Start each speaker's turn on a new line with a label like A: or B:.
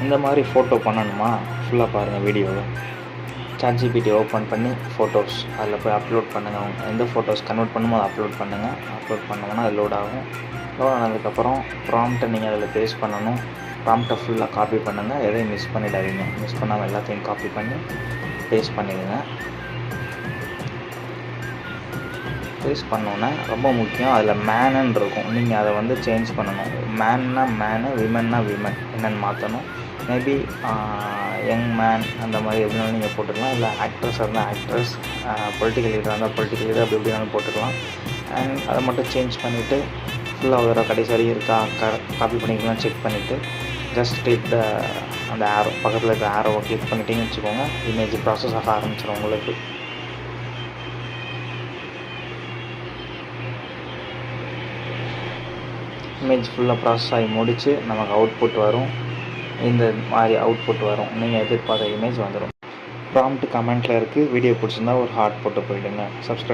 A: இந்த மாதிரி ஃபோட்டோ பண்ணணுமா, ஃபுல்லாக பாருங்கள் வீடியோவை. ChatGPT ஓப்பன் பண்ணி ஃபோட்டோஸ் அதில் போய் அப்லோட் பண்ணுங்கள். அவங்க எந்த ஃபோட்டோஸ் கன்வெர்ட் பண்ணுமோ அதை அப்லோட் பண்ணுங்கள். அப்லோட் பண்ணோம்னா அது லோட் ஆகும். லோட் ஆனதுக்கப்புறம் ப்ராம்ப்ட்டை நீங்கள் அதில் பேஸ்ட் பண்ணணும். ப்ராம்ப்ட்டை ஃபுல்லாக காப்பி பண்ணுங்கள். எதையும் மிஸ் பண்ணிடாதீங்க. மிஸ் பண்ணாமல் எல்லாத்தையும் காப்பி பண்ணி பேஸ்ட் பண்ணிடுங்க. பேஸ்ட் பண்ணோன்னே ரொம்ப முக்கியம், அதில் மேனுன்னு இருக்கும். நீங்கள் அதை வந்து சேஞ்ச் பண்ணணும். மேன்னா மேனு, விமன்னா விமன் என்னென்னு மாற்றணும். மேபி யங் மேன் அந்த மாதிரி எப்படினாலும் நீங்கள் போட்டுக்கலாம். இல்லை ஆக்ட்ரஸாக இருந்தால் ஆக்ட்ரஸ், பொலிட்டிக்கல் லீடராக இருந்தால் பொலிட்டிக்கல் லீடர், அப்படி எப்படினாலும் போட்டுக்கலாம். அண்ட் அதை மட்டும் சேஞ்ச் பண்ணிவிட்டு ஃபுல்லாக ஒரு தடவை கடைசி வரையும் இருக்கா காப்பி பண்ணிக்கலாம் செக் பண்ணிவிட்டு ஜஸ்ட் கிளிக் அந்த ஆரோ பக்கத்தில் இருக்கிற ஆரோவை கிளிக் பண்ணிட்டீங்கன்னு வச்சுக்கோங்க. இமேஜ் ப்ராசஸ் ஆக ஆரம்பிச்சிடும் உங்களுக்கு. இமேஜ் ஃபுல்லாக ப்ராசஸ் ஆகி முடித்து நமக்கு அவுட்புட் வரும். இந்த மாதிரி அவுட்புட் வரும். நீங்கள் எதிர்பார்த்த இமேஜ் வந்துடும். ப்ராம்ப்ட் கமெண்ட்டில் இருக்குது. வீடியோ பிடிச்சிருந்தா ஒரு ஹார்ட் போட்டு போயிடுங்க. சப்ஸ்கிரைப்